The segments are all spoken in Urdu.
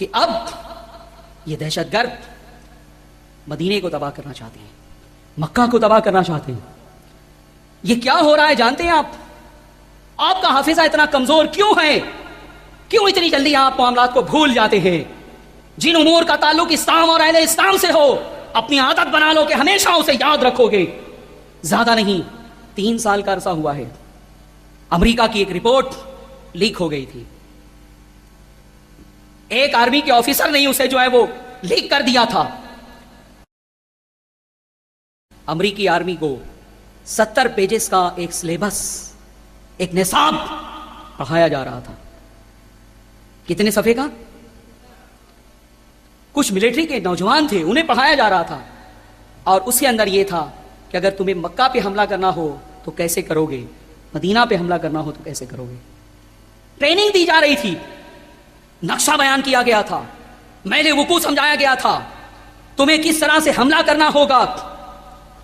کہ اب یہ دہشت گرد مدینے کو تباہ کرنا چاہتے ہیں, مکہ کو تباہ کرنا چاہتے ہیں. یہ کیا ہو رہا ہے جانتے ہیں آپ کا حافظہ اتنا کمزور کیوں ہے؟ کیوں اتنی جلدی آپ معاملات کو بھول جاتے ہیں؟ جن امور کا تعلق اسلام اور اہل اسلام سے ہو, اپنی عادت بنا لو کہ ہمیشہ اسے یاد رکھو گے. زیادہ نہیں 3 سال کا عرصہ ہوا ہے, امریکہ کی ایک رپورٹ لیک ہو گئی تھی. ایک آرمی کے آفیسر نے اسے جو ہے وہ لیک کر دیا تھا. امریکی آرمی کو 70 پیجز کا ایک سلیبس, ایک نصاب پڑھایا جا رہا تھا. کتنے صفحے کا؟ کچھ ملٹری کے نوجوان تھے, انہیں پڑھایا جا رہا تھا, اور اس کے اندر یہ تھا کہ اگر تمہیں مکہ پہ حملہ کرنا ہو تو کیسے کرو گے, مدینہ پہ حملہ کرنا ہو تو کیسے کرو گے. ٹریننگ دی جا رہی تھی, نقشہ بیان کیا گیا تھا, میل وقوع سمجھایا گیا تھا, تمہیں کس طرح سے حملہ کرنا ہوگا.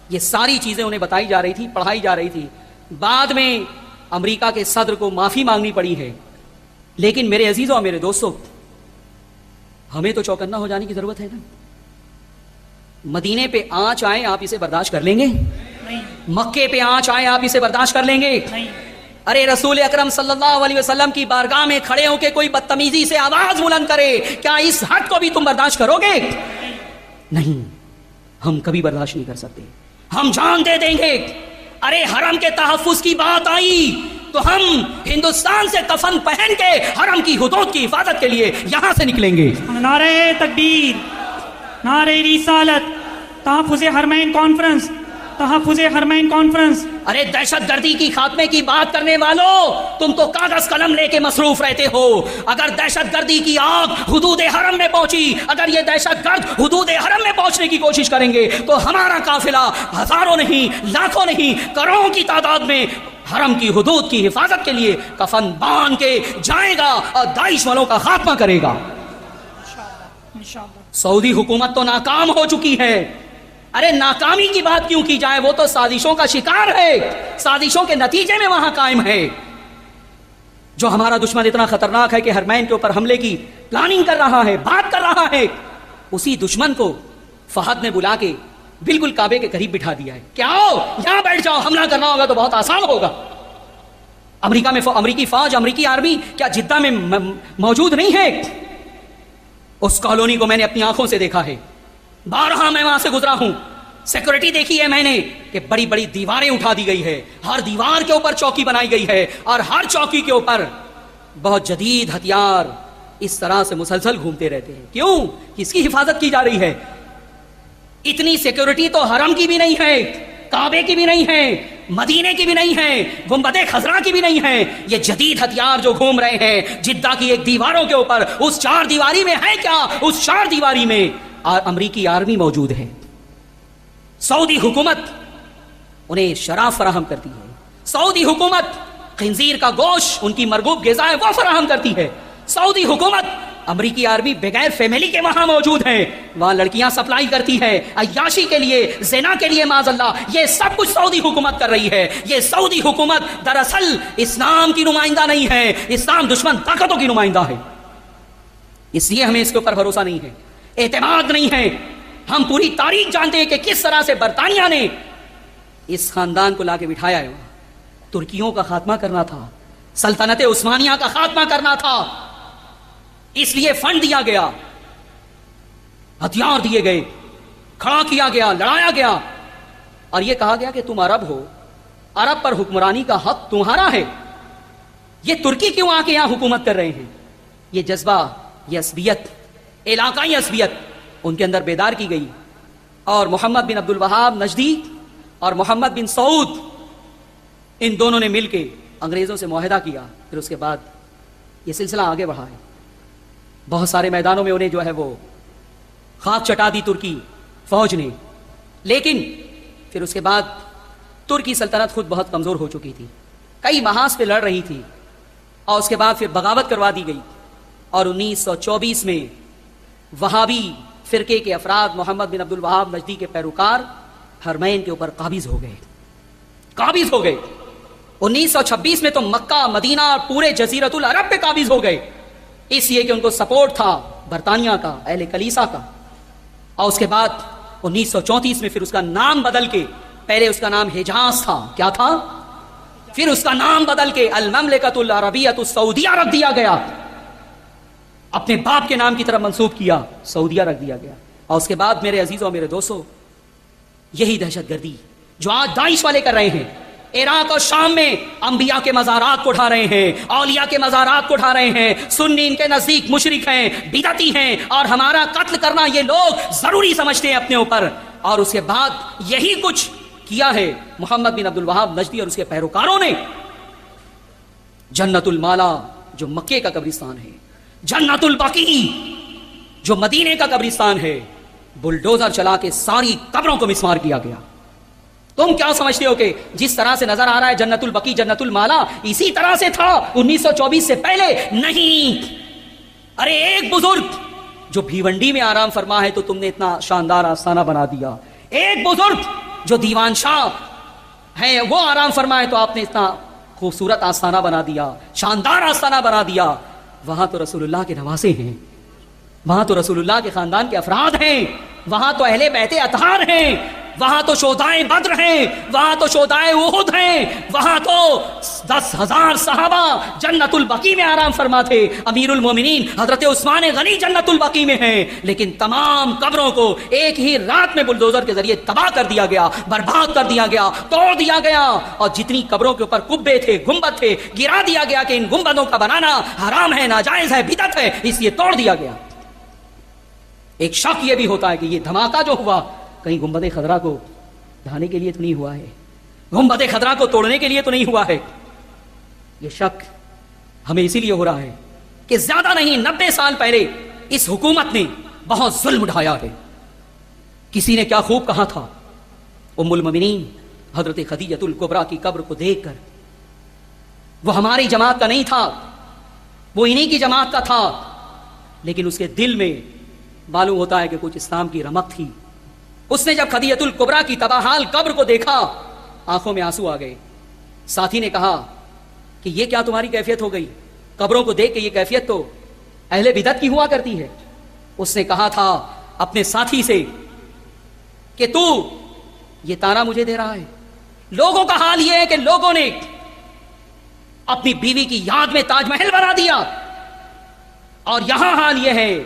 یہ ساری چیزیں انہیں بتائی جا رہی تھی, پڑھائی جا رہی تھی. بعد میں امریکہ کے صدر کو معافی مانگنی پڑی ہے. لیکن میرے عزیزوں اور میرے دوستوں, ہمیں تو چوکنا ہو جانے کی ضرورت ہے نا. مدینے پہ آنچ آئے آپ اسے برداشت کر لیں گے؟ نہیں. مکے پہ آنچ آئے آپ اسے برداشت کر لیں گے؟ نہیں. ارے رسول اکرم صلی اللہ علیہ وسلم کی بارگاہ میں کھڑے ہو کے کوئی بدتمیزی سے آواز بلند کرے, کیا اس حد کو بھی تم برداشت کرو گے؟ نہیں, ہم کبھی برداشت نہیں کر سکتے. ہم جان دے دیں گے. ارے حرم کے تحفظ کی بات آئی تو ہم ہندوستان سے کفن پہن کے حرم کی حدود کی حفاظت کے لیے یہاں سے نکلیں گے. نعرہ تکبیر, نعرہ رسالت, تحفظ حرمین کانفرنس, تحفظ حرمین کانفرنس. ارے دہشت گردی کی خاتمے کی بات کرنے والوں, تم تو کاغذ قلم لے کے مصروف رہتے ہو. اگر دہشت گردی کی آگ حدود حرم میں پہنچی, اگر یہ دہشت گرد حدود حرم میں پہنچنے کی کوشش کریں گے تو ہمارا قافلہ ہزاروں نہیں, لاکھوں نہیں, کروڑوں کی تعداد میں حرم کی حدود کی حفاظت کے لیے کفن باندھ کے جائے گا اور داعش والوں کا خاتمہ کرے گا. سعودی حکومت تو ناکام ہو چکی ہے. ارے ناکامی کی بات کیوں کی جائے, وہ تو سازشوں کا شکار ہے, سازشوں کے نتیجے میں وہاں قائم ہے. جو ہمارا دشمن اتنا خطرناک ہے کہ حرمین کے اوپر حملے کی پلاننگ کر رہا ہے, بات کر رہا ہے, اسی دشمن کو فہد نے بلا کے بالکل کعبے کے قریب بٹھا دیا ہے کہ آؤ یہاں بیٹھ جاؤ, حملہ کرنا ہوگا تو بہت آسان ہوگا. امریکہ میں امریکی فوج, امریکی آرمی کیا جدہ میں موجود نہیں ہے؟ اس کالونی کو میں نے اپنی آنکھوں سے دیکھا ہے, بارہا میں وہاں سے گزرا ہوں. سیکورٹی دیکھی ہے میں نے کہ بڑی بڑی دیواریں اٹھا دی گئی ہے, ہر دیوار کے اوپر چوکی بنائی گئی ہے, اور ہر چوکی کے اوپر بہت جدید ہتھیار اس طرح سے مسلسل گھومتے رہتے ہیں. کیوں؟ کس کی حفاظت کی جا رہی ہے؟ اتنی سیکورٹی تو حرم کی بھی نہیں ہے, کعبے کی بھی نہیں ہے, مدینے کی بھی نہیں ہے, گنبد خضرا کی بھی نہیں ہے. یہ جدید ہتھیار جو گھوم رہے ہیں جدہ کی ایک دیواروں کے اوپر, اس 4 دیواری میں ہے کیا؟ اس 4 دیواری میں امریکی آرمی موجود ہے. سعودی حکومت انہیں شراب فراہم کرتی ہے, سعودی حکومت خنزیر کا گوشت ان کی مرغوب غذا ہے وہ فراہم کرتی ہے. سعودی حکومت, امریکی آرمی بغیر فیملی کے وہاں موجود ہیں, وہاں لڑکیاں سپلائی کرتی ہے عیاشی کے لیے, زنا کے لیے معاذ اللہ. یہ سب کچھ سعودی حکومت کر رہی ہے. یہ سعودی حکومت دراصل اسلام کی نمائندہ نہیں ہے, اسلام دشمن طاقتوں کی نمائندہ ہے. اس لیے ہمیں اس کے اوپر بھروسہ نہیں ہے, اعتماد نہیں ہے. ہم پوری تاریخ جانتے ہیں کہ کس طرح سے برطانیہ نے اس خاندان کو لا کے بٹھایا ہے. ترکیوں کا خاتمہ کرنا تھا, سلطنت عثمانیہ کا خاتمہ کرنا تھا, اس لیے فنڈ دیا گیا, ہتھیار دیے گئے, کھڑا کیا گیا, لڑایا گیا, اور یہ کہا گیا کہ تم عرب ہو, عرب پر حکمرانی کا حق تمہارا ہے. یہ ترکی کیوں آ کے یہاں حکومت کر رہے ہیں؟ یہ جذبہ, یہ عصبیت, علاقائی عصبیت ان کے اندر بیدار کی گئی. اور محمد بن عبد الوہاب نجدی اور محمد بن سعود, ان دونوں نے مل کے انگریزوں سے معاہدہ کیا. پھر اس کے بعد یہ سلسلہ آگے بڑھا ہے. بہت سارے میدانوں میں انہیں جو ہے وہ خاک چٹا دی ترکی فوج نے. لیکن پھر اس کے بعد ترکی سلطنت خود بہت کمزور ہو چکی تھی, کئی محاذ پہ لڑ رہی تھی, اور اس کے بعد پھر بغاوت کروا دی گئی. اور 1924 میں وہابی فرقے کے افراد, محمد بن عبد الوہاب نجدی کے پیروکار, حرمین کے اوپر قابض ہو گئے. 1926 میں تو مکہ, مدینہ اور پورے جزیرت العرب پہ قابض ہو گئے, اس لیے کہ ان کو سپورٹ تھا برطانیہ کا، اہل کلیسا کا، اور اس کے بعد 1934 میں پھر اس کا نام بدل کے، پہلے اس کا نام حجاز تھا، کیا تھا؟ پھر اس کا نام بدل کے المملکۃ العربیۃ السعودیہ رکھ دیا گیا، اپنے باپ کے نام کی طرف منسوب کیا، سعودیہ رکھ دیا گیا. اور اس کے بعد میرے عزیزوں، میرے دوستوں، یہی دہشت گردی جو آج داعش والے کر رہے ہیں، عراق اور شام میں انبیاء کے مزارات کو اٹھا رہے ہیں، اولیاء کے مزارات کو اٹھا رہے ہیں، سنی ان کے نزدیک مشرک ہیں، بدعتی ہیں، اور ہمارا قتل کرنا یہ لوگ ضروری سمجھتے ہیں اپنے اوپر. اور اس کے بعد یہی کچھ کیا ہے محمد بن عبد الوہاب نجدی اور اس کے پیروکاروں نے. جنت المالا جو مکے کا قبرستان ہے، جنت البقیع جو مدینے کا قبرستان ہے، بلڈوزر چلا کے ساری قبروں کو مسمار کیا گیا. تم کیا سمجھتے ہو کہ جس طرح سے نظر آ رہا ہے جنت البقیع جنت المالا اسی طرح سے تھا 1924 سے پہلے؟ نہیں. ارے ایک بزرگ جو بھیونڈی میں آرام فرما ہے تو تم نے اتنا شاندار آستانہ بنا دیا. ایک بزرگ جو دیوان شاہ ہے وہ آرام فرما ہے تو آپ نے اتنا خوبصورت آستانہ بنا دیا، شاندار آستانہ بنا دیا. وہاں تو رسول اللہ کے نواسے ہیں، وہاں تو رسول اللہ کے خاندان کے افراد ہیں، وہاں تو اہل بیت اطہار ہیں، وہاں تو شہدائے بدر ہیں، وہاں تو شہدائے احد ہیں، وہاں تو 10,000 صحابہ جنت البقیع میں آرام فرما تھے. امیر المومنین حضرت عثمان غنی جنت البقیع میں ہیں، لیکن تمام قبروں کو ایک ہی رات میں بلڈوزر کے ذریعے تباہ کر دیا گیا، برباد کر دیا گیا، توڑ دیا گیا. اور جتنی قبروں کے اوپر کبے تھے، گنبد تھے، گرا دیا گیا کہ ان گنبدوں کا بنانا حرام ہے، ناجائز ہے، بدعت ہے، اس لیے توڑ دیا گیا. ایک شک یہ بھی ہوتا ہے کہ یہ دھماکہ جو ہوا کہیں گنبد خضرا کو ڈھانے کے لیے تو نہیں ہوا ہے، گنبد خضرا کو توڑنے کے لیے تو نہیں ہوا ہے. یہ شک ہمیں اسی لیے ہو رہا ہے کہ زیادہ نہیں 90 سال پہلے اس حکومت نے بہت ظلم اٹھایا ہے. کسی نے کیا خوب کہا تھا، ام المومنین حضرت خدیجہ الکبریٰ کی قبر کو دیکھ کر، وہ ہماری جماعت کا نہیں تھا، وہ انہی کی جماعت کا تھا، لیکن اس کے دل میں معلوم ہوتا ہے کہ کچھ اسلام کی رمق تھی. اس نے جب خدیجہ الکبریٰ کی تباہال قبر کو دیکھا، آنکھوں میں آنسو آ گئے. ساتھی نے کہا کہ یہ کیا تمہاری کیفیت ہو گئی، قبروں کو دیکھ کے یہ کیفیت تو اہل بدعت کی ہوا کرتی ہے. اس نے کہا تھا اپنے ساتھی سے کہ تو یہ تانا مجھے دے رہا ہے. لوگوں کا حال یہ ہے کہ لوگوں نے اپنی بیوی کی یاد میں تاج محل بنا دیا، اور یہاں حال یہ ہے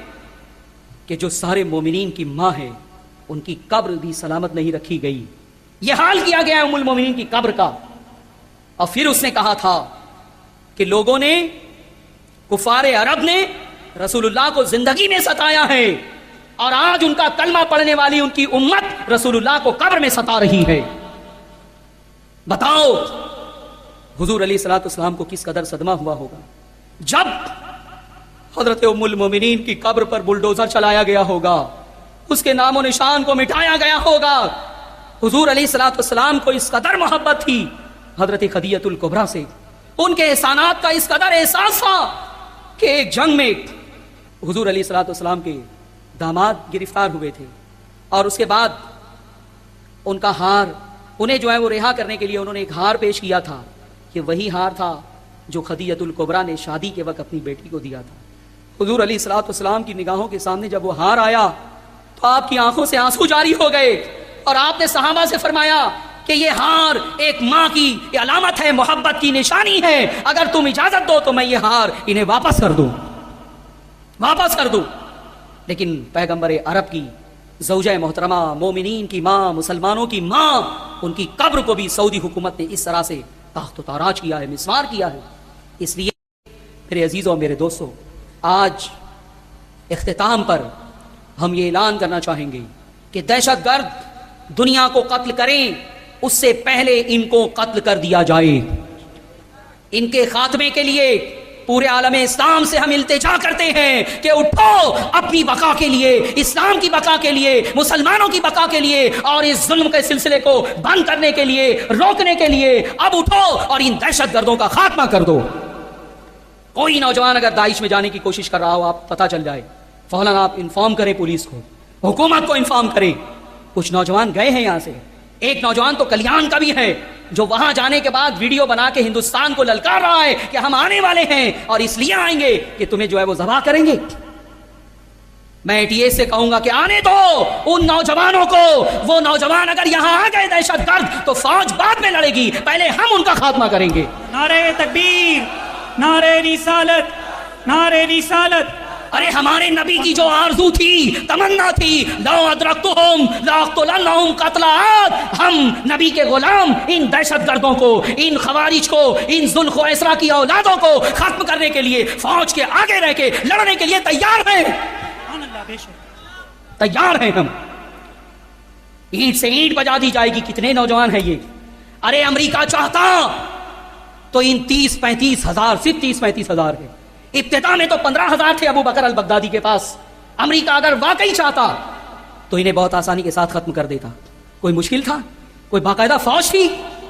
کہ جو سارے مومنین کی ماں ہے ان کی قبر بھی سلامت نہیں رکھی گئی. یہ حال کیا گیا ام المومنین کی قبر کا. اور پھر اس نے کہا تھا کہ لوگوں نے، کفار عرب نے رسول اللہ کو زندگی میں ستایا ہے، اور آج ان کا کلمہ پڑھنے والی ان کی امت رسول اللہ کو قبر میں ستا رہی ہے. بتاؤ حضور علیہ الصلوۃ والسلام کو کس قدر صدمہ ہوا ہوگا جب حضرت ام المومنین کی قبر پر بلڈوزر چلایا گیا ہوگا، اس کے نام و نشان کو مٹایا گیا ہوگا. حضور علیہ الصلوۃ والسلام کو اس قدر محبت تھی حضرت خدیجہ الکبریٰ سے، ان کے احسانات کا اس قدر احساس تھا کہ ایک جنگ میں حضور علیہ الصلوۃ والسلام کے داماد گرفتار ہوئے تھے، اور اس کے بعد ان کا ہار، انہیں جو ہے وہ رہا کرنے کے لیے انہوں نے ایک ہار پیش کیا تھا، کہ وہی ہار تھا جو خدیجہ الکبریٰ نے شادی کے وقت اپنی بیٹی کو دیا تھا. حضور علیہ الصلوۃ والسلام کی نگاہوں کے سامنے جب وہ ہار آیا تو آپ کی آنکھوں سے آنسو جاری ہو گئے، اور آپ نے صحابہ سے فرمایا کہ یہ ہار ایک ماں کی علامت ہے، محبت کی نشانی ہے، اگر تم اجازت دو تو میں یہ ہار انہیں واپس کر دوں. لیکن پیغمبر عرب کی زوجہ محترمہ، مومنین کی ماں، مسلمانوں کی ماں، ان کی قبر کو بھی سعودی حکومت نے اس طرح سے تاخت و تاراج کیا ہے، مسمار کیا ہے. اس لیے میرے عزیزوں، میرے دوستوں، آج اختتام پر ہم یہ اعلان کرنا چاہیں گے کہ دہشت گرد دنیا کو قتل کریں اس سے پہلے ان کو قتل کر دیا جائے. ان کے خاتمے کے لیے پورے عالم اسلام سے ہم التجا کرتے ہیں کہ اٹھو، اپنی بقا کے لیے، اسلام کی بقا کے لیے، مسلمانوں کی بقا کے لیے، اور اس ظلم کے سلسلے کو بند کرنے کے لیے، روکنے کے لیے اب اٹھو اور ان دہشت گردوں کا خاتمہ کر دو. کوئی نوجوان اگر داعش میں جانے کی کوشش کر رہا ہو، آپ پتہ چل جائے، فوراً آپ انفارم کریں پولیس کو، حکومت کو انفارم کریں. کچھ نوجوان گئے ہیں یہاں سے، ایک نوجوان تو کلیان کا بھی ہے جو وہاں جانے کے بعد ویڈیو بنا کے ہندوستان کو للکار رہا ہے کہ ہم آنے والے ہیں اور اس لیے آئیں گے کہ تمہیں جو ہے وہ ذبح کریں گے. میں ATS سے کہوں گا کہ آنے دو ان نوجوانوں کو. وہ نوجوان اگر یہاں آ گئے دہشت گرد تو فوج بعد میں لڑے گی, پہلے ہم ان کا خاتمہ کریں گے. نعرہ تکبیر, نعرہ رسالت, نعرہ رسالت. ارے ہمارے نبی کی جو آرزو تھی, تمنا تھی, لو ادرکتہم لاقتلنہم قتل عاد, ہم نبی کے غلام ان دہشت گردوں کو, ان خوارج کو, ان ذوالخویسرا کی اولادوں کو ختم کرنے کے لیے فوج کے آگے رہ کے لڑنے کے لیے تیار ہیں. تیار ہیں ہم. اینٹ سے اینٹ بجا دی جائے گی. کتنے نوجوان ہیں یہ. ارے امریکہ چاہتا تو ان 30-35 ہزار, صرف 30-35 ہزار ہے. ابتدا میں تو 15,000 تھے ابو بکر البغدادی کے پاس. امریکہ اگر واقعی چاہتا تو انہیں بہت آسانی کے ساتھ ختم کر دیتا. کوئی مشکل تھا؟ کوئی باقاعدہ فوج تھی؟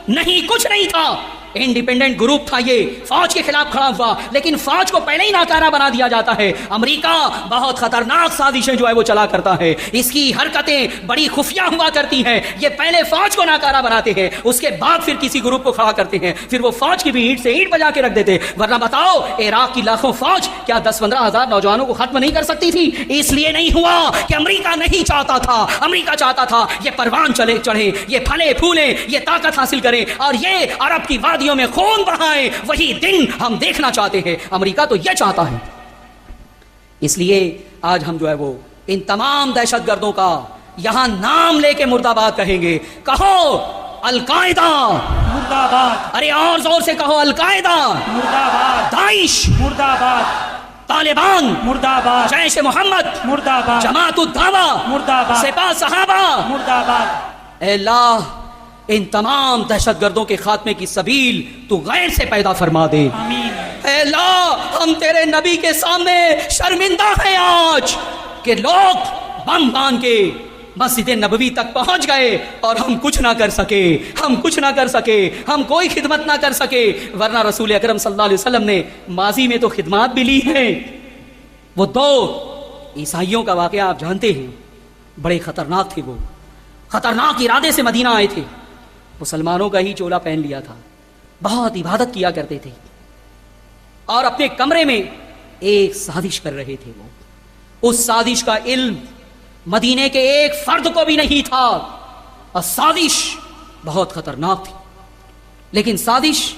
نہیں, کچھ نہیں تھا. انڈیپینڈنٹ گروپ تھا یہ, فوج کے خلاف کھڑا ہوا, لیکن فوج کو پہلے ہی ناکارہ بنا دیا جاتا ہے. امریکہ بہت خطرناک سازشیں جو ہے وہ چلا کرتا ہے. اس کی حرکتیں بڑی خفیہ ہوا کرتی ہیں. یہ پہلے فوج کو ناکارہ بناتے ہیں, اس کے بعد پھر کسی گروپ کو کھڑا کرتے ہیں, پھر وہ فوج کی بھی اینٹ سے اینٹ بجا کے رکھ دیتے. ورنہ بتاؤ, عراق کی لاکھوں فوج کیا 10-15 ہزار نوجوانوں کو ختم نہیں کر سکتی تھی؟ اس لیے نہیں ہوا کہ امریکہ نہیں چاہتا تھا. امریکہ چاہتا تھا یہ پروان چڑھے, یہ پھلے پھولے, یہ طاقت حاصل کریں اور یہ عرب کی وادیوں میں خون بہائیں. وہی دن ہم دیکھنا چاہتے ہیں. امریکہ تو یہ چاہتا ہے. اس لیے آج ہم جو ہے وہ ان تمام دہشت گردوں کا یہاں نام لے کے مرد آباد کہیں گے. کہو القاعدہ مرد آباد. ارے اور زور سے کہو القاعدہ مرد آباد. داعش مرد آباد. طالبان مرد آباد. جیش محمد مرد آباد. جماعت الدعوہ مرد آباد. سپاہ صحابہ. مرد آباد. اے اللہ ان تمام دہشت گردوں کے خاتمے کی سبیل تو غیر سے پیدا فرما دے. آمین. اے اللہ ہم تیرے نبی کے سامنے شرمندہ ہیں آج کہ لوگ بم باندھ کے مسجد نبوی تک پہنچ گئے اور ہم کچھ نہ کر سکے. ہم کچھ نہ کر سکے, ہم کوئی خدمت نہ کر سکے. ورنہ رسول اکرم صلی اللہ علیہ وسلم نے ماضی میں تو خدمات بھی لی ہیں. وہ 2 عیسائیوں کا واقعہ آپ جانتے ہیں, بڑے خطرناک تھے. وہ خطرناک ارادے سے مدینہ آئے تھے, مسلمانوں کا ہی چولا پہن لیا تھا, بہت عبادت کیا کرتے تھے اور اپنے کمرے میں ایک سازش کر رہے تھے. وہ اس سازش کا علم مدینے کے ایک فرد کو بھی نہیں تھا اور سازش بہت خطرناک تھی. لیکن سازش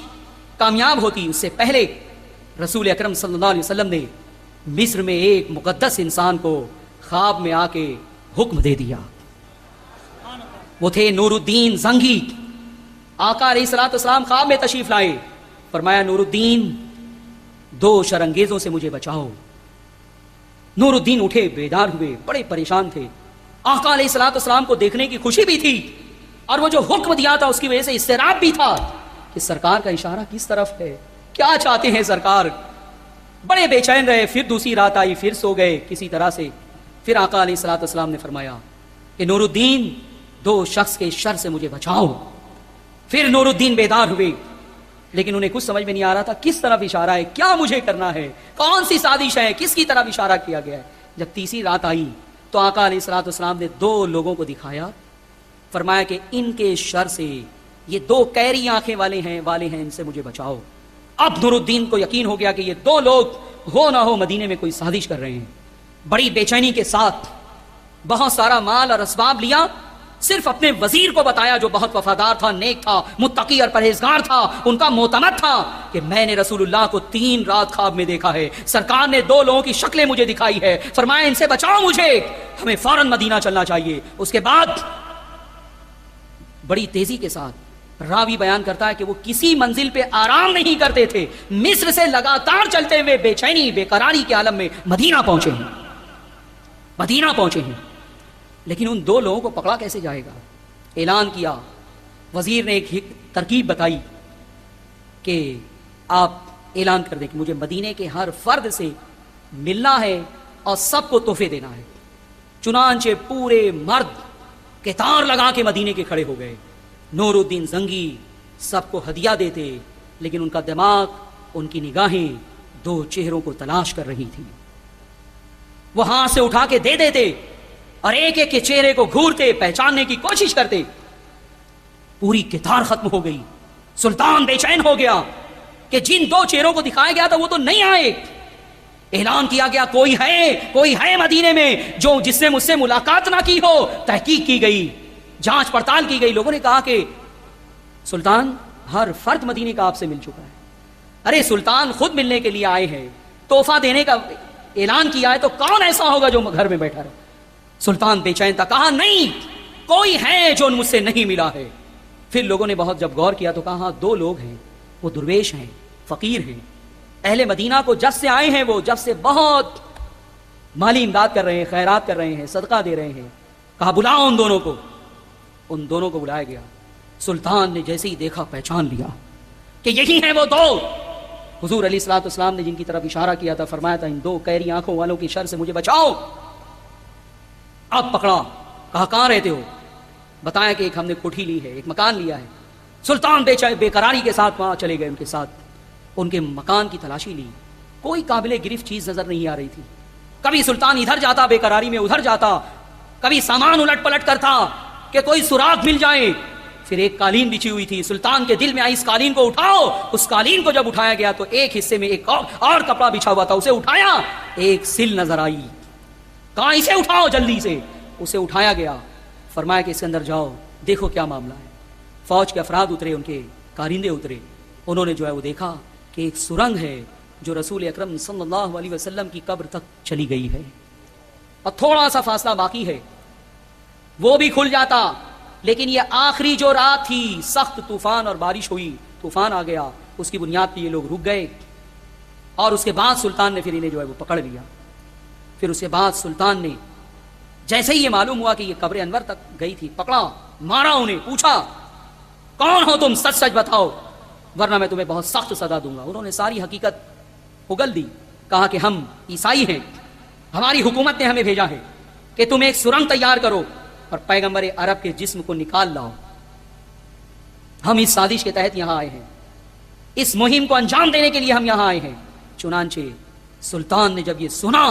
کامیاب ہوتی اس سے پہلے رسول اکرم صلی اللہ علیہ وسلم نے مصر میں ایک مقدس انسان کو خواب میں آ کے حکم دے دیا. وہ تھے نور الدین زنگی. آقا علیہ الصلوۃ والسلام خواب میں تشریف لائے, فرمایا نور الدین 2 شرانگیزوں سے مجھے بچاؤ. نور الدین اٹھے, بیدار ہوئے, بڑے پریشان تھے. آقا علیہ الصلوۃ والسلام کو دیکھنے کی خوشی بھی تھی اور وہ جو حکم دیا تھا اس کی وجہ سے اضطراب بھی تھا کہ سرکار کا اشارہ کس طرف ہے, کیا چاہتے ہیں سرکار. بڑے بے چین رہے. پھر دوسری رات آئی, پھر سو گئے کسی طرح سے. پھر آقا علیہ الصلوۃ والسلام نے فرمایا کہ نور الدین 2 شخص کے شر سے مجھے بچاؤ. پھر نور الدین بیدار ہوئے, لیکن انہیں کچھ سمجھ میں نہیں آ رہا تھا کس طرف اشارہ ہے, کیا مجھے کرنا ہے, کون سی سازش ہے, کس کی طرف اشارہ کیا گیا ہے. جب تیسری رات آئی تو آقا علیہ الصلوۃ والسلام نے 2 لوگوں کو دکھایا, فرمایا کہ ان کے شر سے یہ 2 قیری آنکھیں والے ہیں, ان سے مجھے بچاؤ. اب نور الدین کو یقین ہو گیا کہ یہ 2 لوگ ہو نہ ہو مدینے میں کوئی سازش کر رہے ہیں. بڑی بے چینی کے ساتھ بہت سارا مال اور اسباب لیا, صرف اپنے وزیر کو بتایا جو بہت وفادار تھا, نیک تھا, متقی اور پرہیزگار تھا, ان کا معتمد تھا, کہ میں نے رسول اللہ کو 3 رات خواب میں دیکھا ہے. سرکار نے 2 لوگوں کی شکلیں مجھے دکھائی ہے, فرمایا ان سے بچاؤ مجھے, ہمیں فوراً مدینہ چلنا چاہیے. اس کے بعد بڑی تیزی کے ساتھ راوی بیان کرتا ہے کہ وہ کسی منزل پہ آرام نہیں کرتے تھے, مصر سے لگاتار چلتے ہوئے بے چینی بے قراری کے عالم میں مدینہ پہنچے ہیں. لیکن ان 2 لوگوں کو پکڑا کیسے جائے گا. اعلان کیا, وزیر نے ایک ترکیب بتائی کہ آپ اعلان کر دیں کہ مجھے مدینے کے ہر فرد سے ملنا ہے اور سب کو تحفے دینا ہے. چنانچہ پورے مرد قطار لگا کے مدینے کے کھڑے ہو گئے. نور الدین زنگی سب کو ہدیہ دیتے, لیکن ان کا دماغ, ان کی نگاہیں 2 چہروں کو تلاش کر رہی تھی. وہ ہاتھ سے اٹھا کے دے دیتے اور ایک ایک کے چہرے کو گھورتے, پہچاننے کی کوشش کرتے. پوری قطار ختم ہو گئی. سلطان بے چین ہو گیا کہ جن 2 چہروں کو دکھایا گیا تھا وہ تو نہیں آئے. اعلان کیا گیا کوئی ہے مدینے میں جو جس نے مجھ سے ملاقات نہ کی ہو. تحقیق کی گئی, جانچ پڑتال کی گئی. لوگوں نے کہا کہ سلطان ہر فرد مدینے کا آپ سے مل چکا ہے. ارے سلطان خود ملنے کے لیے آئے ہیں, تحفہ دینے کا اعلان کیا ہے, تو کون ایسا ہوگا جو گھر میں بیٹھا رہے. سلطان بے چین تھا, کہا نہیں کوئی ہے جو مجھ سے نہیں ملا ہے. پھر لوگوں نے بہت جب غور کیا تو کہا 2 لوگ ہیں, وہ درویش ہیں, فقیر ہیں, اہل مدینہ کو جب سے آئے ہیں وہ جب سے بہت مالی امداد کر رہے ہیں, خیرات کر رہے ہیں, صدقہ دے رہے ہیں. کہا بلاؤ ان دونوں کو. ان دونوں کو بلایا گیا. سلطان نے جیسے ہی دیکھا پہچان لیا کہ یہی ہیں وہ 2. حضور علیہ الصلوۃ والسلام نے جن کی طرف اشارہ کیا تھا, فرمایا تھا ان 2 قہری آنکھوں والوں کی شر سے مجھے بچاؤ. اب پکڑا, کہا کہاں رہتے ہو؟ بتایا کہ ایک ہم نے کوٹھی لی ہے, ایک مکان لیا ہے. سلطان بے قراری کے ساتھ وہاں چلے گئے, ان کے ساتھ ان کے مکان کی تلاشی لی. کوئی قابل گرفت چیز نظر نہیں آ رہی تھی. کبھی سلطان ادھر جاتا بے قراری میں, ادھر جاتا, کبھی سامان الٹ پلٹ کرتا کہ کوئی سراغ مل جائے. پھر ایک قالین بچھی ہوئی تھی, سلطان کے دل میں آئی اس قالین کو اٹھاؤ. اس قالین کو جب اٹھایا گیا تو ایک حصے میں ایک اور کپڑا بچھا ہوا تھا, اسے اٹھایا, ایک سل نظر آئی. کہا اسے اٹھاؤ جلدی سے. اسے اٹھایا گیا, فرمایا کہ اس کے اندر جاؤ, دیکھو کیا معاملہ ہے. فوج کے افراد اترے, ان کے کارندے اترے. انہوں نے جو ہے وہ دیکھا کہ ایک سرنگ ہے جو رسول اکرم صلی اللہ علیہ وسلم کی قبر تک چلی گئی ہے, اور تھوڑا سا فاصلہ باقی ہے, وہ بھی کھل جاتا. لیکن یہ آخری جو رات تھی, سخت طوفان اور بارش ہوئی, طوفان آ گیا, اس کی بنیاد پہ یہ لوگ رک گئے. اور اس کے بعد سلطان نے پھر انہیں جو ہے وہ پکڑ لیا. پھر اس کے بعد سلطان نے جیسے ہی یہ معلوم ہوا کہ یہ قبر انور تک گئی تھی, پکڑا, مارا انہیں, پوچھا کون ہو تم, سچ سچ بتاؤ ورنہ میں تمہیں بہت سخت سزا دوں گا. انہوں نے ساری حقیقت اگل دی. کہا کہ ہم عیسائی ہیں, ہماری حکومت نے ہمیں بھیجا ہے کہ تم ایک سرنگ تیار کرو اور پیغمبر عرب کے جسم کو نکال لاؤ. ہم اس سازش کے تحت یہاں آئے ہیں, اس مہم کو انجام دینے کے لیے ہم یہاں آئے ہیں. چنانچہ سلطان نے جب یہ سنا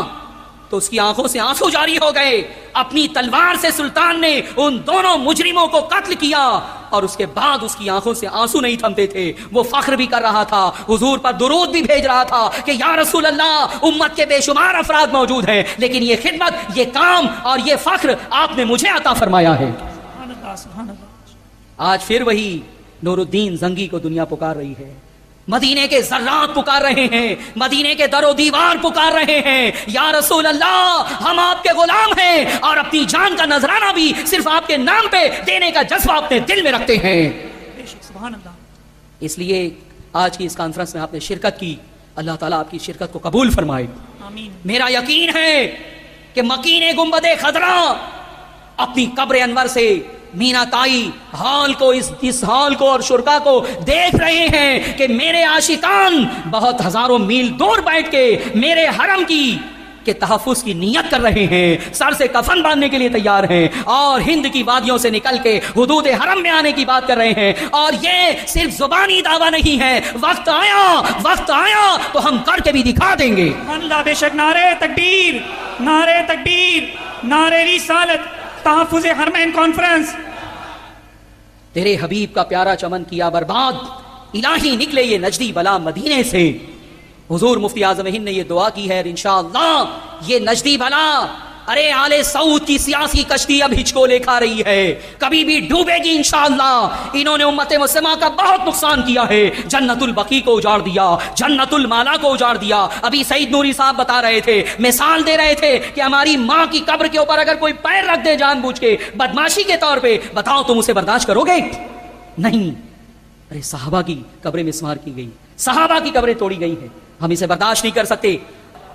تو اس کی آنکھوں سے آنسو جاری ہو گئے. اپنی تلوار سے سلطان نے ان دونوں مجرموں کو قتل کیا, اور اس کے بعد اس کی آنکھوں سے آنسو نہیں تھمتے تھے. وہ فخر بھی کر رہا تھا, حضور پر درود بھی بھیج رہا تھا کہ یا رسول اللہ, امت کے بے شمار افراد موجود ہیں, لیکن یہ خدمت, یہ کام اور یہ فخر آپ نے مجھے عطا فرمایا ہے. سبحان اللہ, سبحان اللہ. آج پھر وہی نور الدین زنگی کو دنیا پکار رہی ہے, مدینے کے ذرات پکار رہے ہیں, مدینے کے در و دیوار پکار رہے ہیں, یا رسول اللہ ہم آپ کے غلام ہیں, اور اپنی جان کا نذرانہ بھی صرف آپ کے نام پہ دینے کا جذبہ اپنے دل میں رکھتے ہیں. سبحان اللہ. اس لیے آج کی اس کانفرنس میں آپ نے شرکت کی, اللہ تعالیٰ آپ کی شرکت کو قبول فرمائے. آمین. میرا یقین ہے کہ مکین گنبد خضرا اپنی قبر انور سے مینا تائی ہال کو, اس ہال کو اور شرکا کو دیکھ رہے ہیں کہ میرے عاشقان بہت ہزاروں میل دور بیٹھ کے میرے حرم کی کے تحفظ کی نیت کر رہے ہیں, سر سے کفن باندھنے کے لیے تیار ہیں, اور ہند کی وادیوں سے نکل کے حدود حرم میں آنے کی بات کر رہے ہیں. اور یہ صرف زبانی دعویٰ نہیں ہے, وقت آیا تو ہم کر کے بھی دکھا دیں گے. اللہ بے شک. نعرہ تکبیر, نعرہ تکبیر, نعرہ رسالت, تحفظ حرمین کانفرنس. تیرے حبیب کا پیارا چمن کیا برباد, الہی نکلے یہ نجدی بلا مدینے سے. حضور مفتی اعظم ہند نے یہ دعا کی ہے, اور انشاءاللہ یہ نجدی بلا, ارے آل سعود کی سیاسی کشتی اب ہچکولے کھا رہی ہے, کبھی بھی ڈوبے گی انشاءاللہ. انہوں نے امت مسلمہ کا بہت نقصان کیا ہے, جنت البقیع کو اجاڑ دیا, جنت المالا کو اجاڑ دیا. ابھی سعید نوری صاحب بتا رہے تھے, مثال دے رہے تھے کہ ہماری ماں کی قبر کے اوپر اگر کوئی پیر رکھ دے جان بوجھ کے بدماشی کے طور پہ, بتاؤ تم اسے برداشت کرو گے؟ نہیں. ارے صحابہ کی قبریں مسمار کی گئی, صحابہ کی قبریں توڑی گئی ہیں, ہم اسے برداشت نہیں کر سکتے.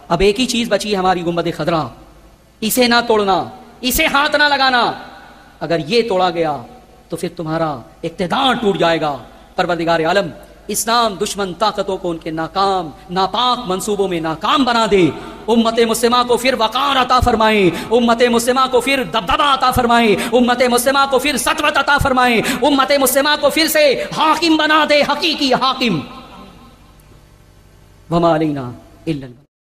اب ایک ہی چیز بچی ہے ہماری گنبد خضرا, اسے نہ توڑنا, اسے ہاتھ نہ لگانا. اگر یہ توڑا گیا تو پھر تمہارا اقتدار ٹوٹ جائے گا. پروردگار عالم اسلام دشمن طاقتوں کو ان کے ناکام ناپاک منصوبوں میں ناکام بنا دے. امت مسلمہ کو پھر وقار عطا فرمائے, امت مسلمہ کو پھر دبدبہ عطا فرمائے, امت مسلمہ کو پھر سطوت عطا فرمائے, امت مسلمہ کو پھر سے حاکم بنا دے, حقیقی حاکم. وما علینا الا